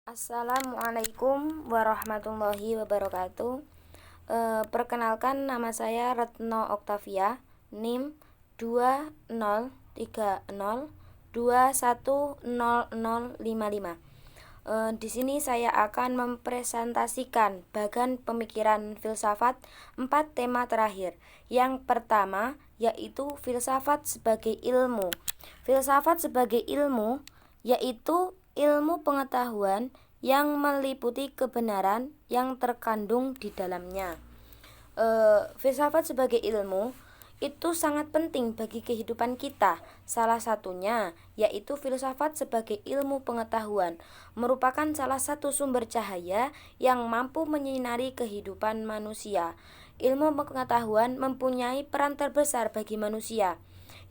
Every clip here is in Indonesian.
Assalamualaikum warahmatullahi wabarakatuh. Perkenalkan, nama saya Retno Oktavia, NIM 2030210055. Di sini saya akan mempresentasikan bagan pemikiran filsafat 4 tema terakhir. Yang pertama yaitu filsafat sebagai ilmu. Filsafat sebagai ilmu yaitu ilmu pengetahuan yang meliputi kebenaran yang terkandung di dalamnya. Filsafat sebagai ilmu itu sangat penting bagi kehidupan kita. Salah satunya yaitu filsafat sebagai ilmu pengetahuan merupakan salah satu sumber cahaya yang mampu menyinari kehidupan manusia. Ilmu pengetahuan mempunyai peran terbesar bagi manusia,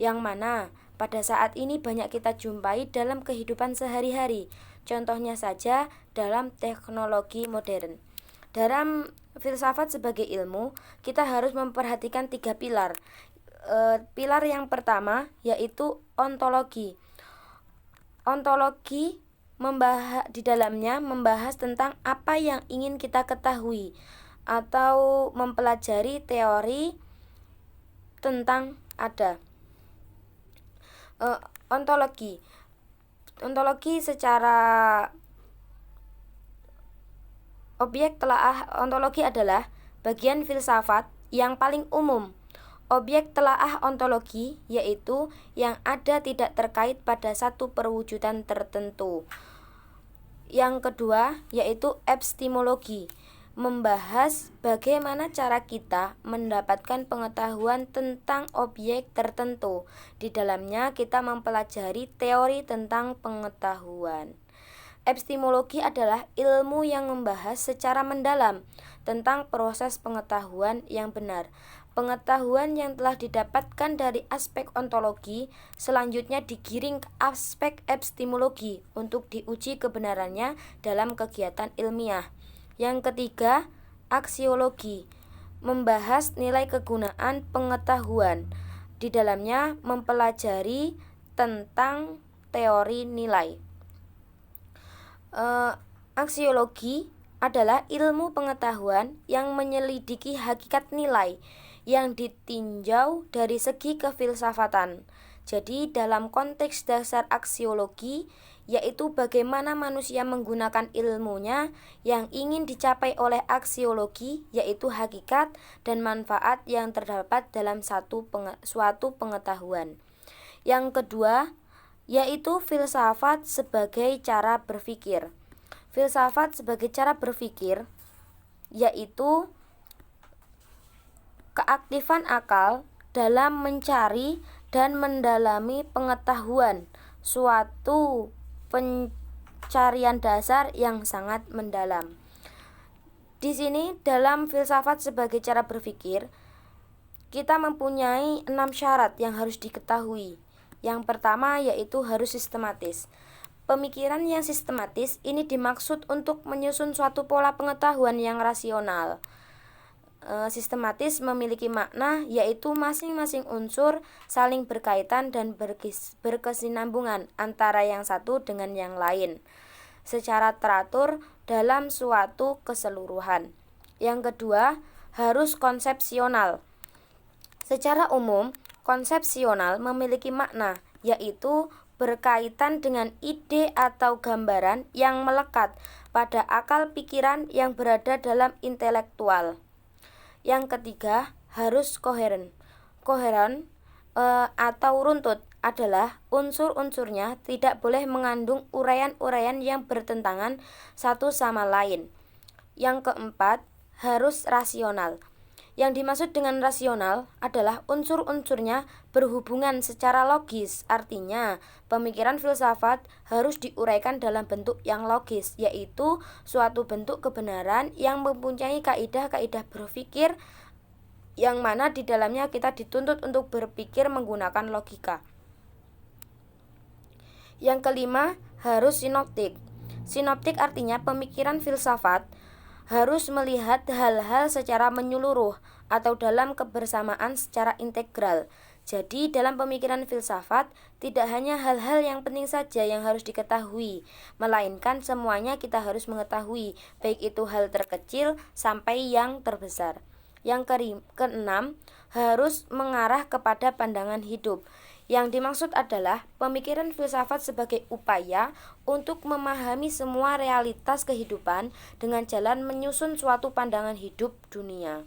yang mana pada saat ini banyak kita jumpai dalam kehidupan sehari-hari. Contohnya saja dalam teknologi modern. Dalam filsafat sebagai ilmu, kita harus memperhatikan 3 pilar. Pilar yang pertama yaitu ontologi. Ontologi di dalamnya membahas tentang apa yang ingin kita ketahui atau mempelajari teori tentang ada. Ontologi secara objek telaah. Ontologi adalah bagian filsafat yang paling umum. Objek telaah ontologi yaitu yang ada tidak terkait pada satu perwujudan tertentu. Yang kedua yaitu epistemologi, membahas bagaimana cara kita mendapatkan pengetahuan tentang objek tertentu. Di dalamnya kita mempelajari teori tentang pengetahuan. Epistemologi adalah ilmu yang membahas secara mendalam tentang proses pengetahuan yang benar. Pengetahuan yang telah didapatkan dari aspek ontologi selanjutnya digiring ke aspek epistemologi untuk diuji kebenarannya dalam kegiatan ilmiah. Yang ketiga, aksiologi, membahas nilai kegunaan pengetahuan. Di dalamnya mempelajari tentang teori nilai. Aksiologi adalah ilmu pengetahuan yang menyelidiki hakikat nilai yang ditinjau dari segi kefilsafatan. Jadi dalam konteks dasar aksiologi yaitu bagaimana manusia menggunakan ilmunya. Yang ingin dicapai oleh aksiologi yaitu hakikat dan manfaat yang terdapat dalam suatu pengetahuan. Yang kedua yaitu filsafat sebagai cara berpikir. Filsafat sebagai cara berpikir yaitu keaktifan akal dalam mencari dan mendalami pengetahuan, suatu pencarian dasar yang sangat mendalam. Di sini dalam filsafat sebagai cara berpikir kita mempunyai 6 syarat yang harus diketahui. Yang pertama yaitu harus sistematis. Pemikiran yang sistematis ini dimaksud untuk menyusun suatu pola pengetahuan yang rasional. Sistematis memiliki makna yaitu masing-masing unsur saling berkaitan dan berkesinambungan antara yang satu dengan yang lain secara teratur dalam suatu keseluruhan. Yang kedua, harus konsepsional. Secara umum, konsepsional memiliki makna yaitu berkaitan dengan ide atau gambaran yang melekat pada akal pikiran yang berada dalam intelektual. Yang ketiga, harus koheren. Koheren atau runtut adalah unsur-unsurnya tidak boleh mengandung uraian-uraian yang bertentangan satu sama lain. Yang keempat, harus rasional. Yang dimaksud dengan rasional adalah unsur-unsurnya berhubungan secara logis. Artinya, pemikiran filsafat harus diuraikan dalam bentuk yang logis, yaitu suatu bentuk kebenaran yang mempunyai kaidah-kaidah berpikir yang mana di dalamnya kita dituntut untuk berpikir menggunakan logika. Yang kelima, harus sinoptik. Sinoptik artinya pemikiran filsafat harus melihat hal-hal secara menyeluruh atau dalam kebersamaan secara integral. Jadi dalam pemikiran filsafat tidak hanya hal-hal yang penting saja yang harus diketahui, melainkan semuanya kita harus mengetahui, baik itu hal terkecil sampai yang terbesar. Yang keenam, harus mengarah kepada pandangan hidup. Yang dimaksud adalah pemikiran filsafat sebagai upaya untuk memahami semua realitas kehidupan dengan jalan menyusun suatu pandangan hidup dunia.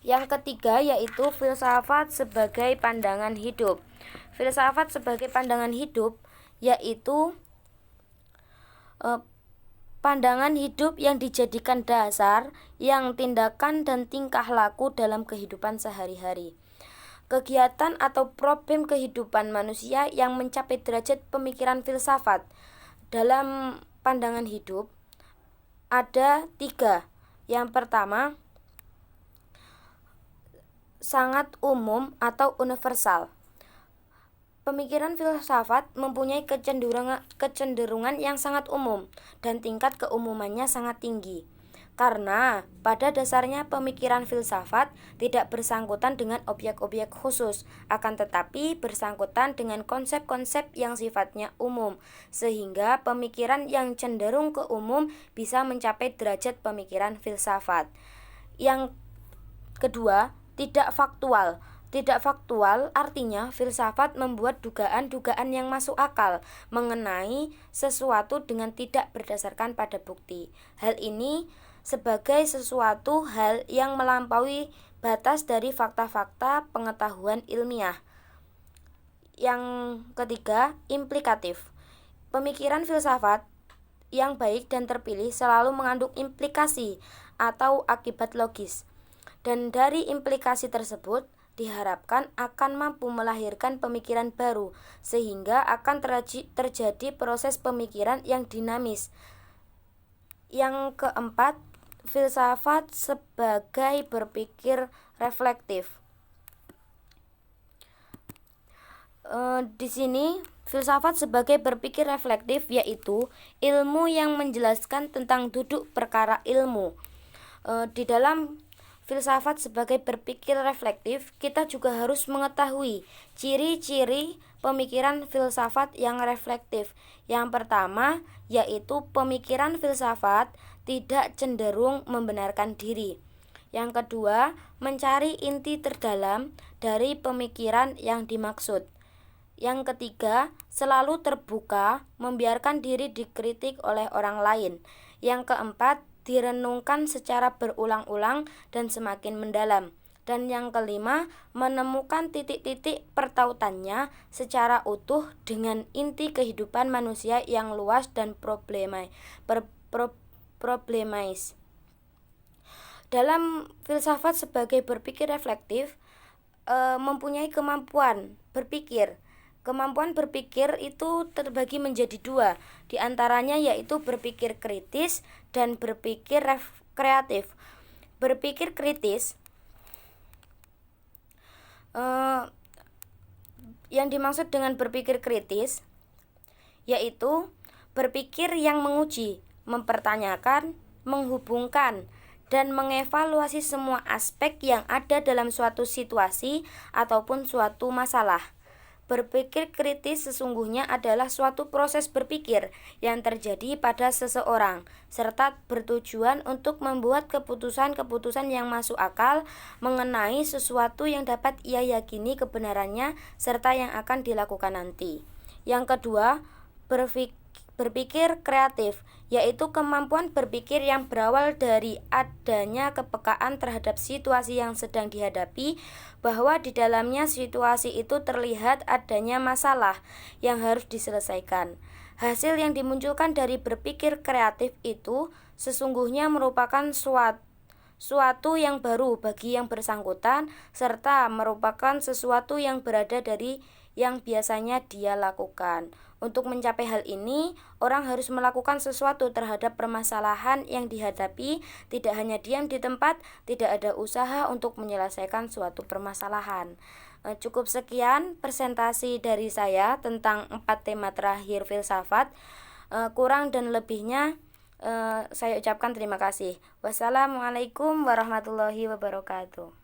Yang ketiga yaitu filsafat sebagai pandangan hidup. Filsafat sebagai pandangan hidup yaitu pandangan hidup yang dijadikan dasar yang tindakan dan tingkah laku dalam kehidupan sehari-hari. Kegiatan atau problem kehidupan manusia yang mencapai derajat pemikiran filsafat dalam pandangan hidup ada 3. Yang pertama, sangat umum atau universal. Pemikiran filsafat mempunyai kecenderungan yang sangat umum dan tingkat keumumannya sangat tinggi. Karena pada dasarnya pemikiran filsafat tidak bersangkutan dengan objek-objek khusus, akan tetapi bersangkutan dengan konsep-konsep yang sifatnya umum, sehingga pemikiran yang cenderung ke umum bisa mencapai derajat pemikiran filsafat. Yang kedua, tidak faktual. Tidak faktual artinya filsafat membuat dugaan-dugaan yang masuk akal mengenai sesuatu dengan tidak berdasarkan pada bukti. Hal ini sebagai sesuatu hal yang melampaui batas dari fakta-fakta pengetahuan ilmiah. Yang ketiga, implikatif. Pemikiran filsafat yang baik dan terpilih selalu mengandung implikasi atau akibat logis. Dan dari implikasi tersebut diharapkan akan mampu melahirkan pemikiran baru, sehingga akan terjadi proses pemikiran yang dinamis. Yang keempat, filsafat sebagai berpikir reflektif. Di sini filsafat sebagai berpikir reflektif yaitu ilmu yang menjelaskan tentang duduk perkara ilmu. Di dalam filsafat sebagai berpikir reflektif, kita juga harus mengetahui ciri-ciri pemikiran filsafat yang reflektif. Yang pertama, yaitu pemikiran filsafat tidak cenderung membenarkan diri. Yang kedua, mencari inti terdalam dari pemikiran yang dimaksud. Yang ketiga, selalu terbuka, membiarkan diri dikritik oleh orang lain. Yang keempat, direnungkan secara berulang-ulang dan semakin mendalam. Dan yang kelima, menemukan titik-titik pertautannya secara utuh dengan inti kehidupan manusia yang luas dan problemais. Dalam filsafat sebagai berpikir reflektif mempunyai kemampuan berpikir. Kemampuan berpikir itu terbagi menjadi 2, diantaranya yaitu berpikir kritis dan berpikir kreatif. Berpikir kritis yang dimaksud dengan berpikir kritis yaitu berpikir yang menguji, mempertanyakan, menghubungkan, dan mengevaluasi semua aspek yang ada dalam suatu situasi ataupun suatu masalah. Berpikir kritis sesungguhnya adalah suatu proses berpikir yang terjadi pada seseorang, serta bertujuan untuk membuat keputusan-keputusan yang masuk akal mengenai sesuatu yang dapat ia yakini kebenarannya serta yang akan dilakukan nanti. Yang kedua, berpikir kreatif, yaitu kemampuan berpikir yang berawal dari adanya kepekaan terhadap situasi yang sedang dihadapi, bahwa di dalamnya situasi itu terlihat adanya masalah yang harus diselesaikan. Hasil yang dimunculkan dari berpikir kreatif itu sesungguhnya merupakan suatu yang baru bagi yang bersangkutan, serta merupakan sesuatu yang berada dari yang biasanya dia lakukan. Untuk mencapai hal ini, orang harus melakukan sesuatu terhadap permasalahan yang dihadapi, tidak hanya diam di tempat, tidak ada usaha untuk menyelesaikan suatu permasalahan. Cukup sekian presentasi dari saya tentang 4 tema terakhir filsafat. Kurang dan lebihnya saya ucapkan terima kasih. Wassalamualaikum warahmatullahi wabarakatuh.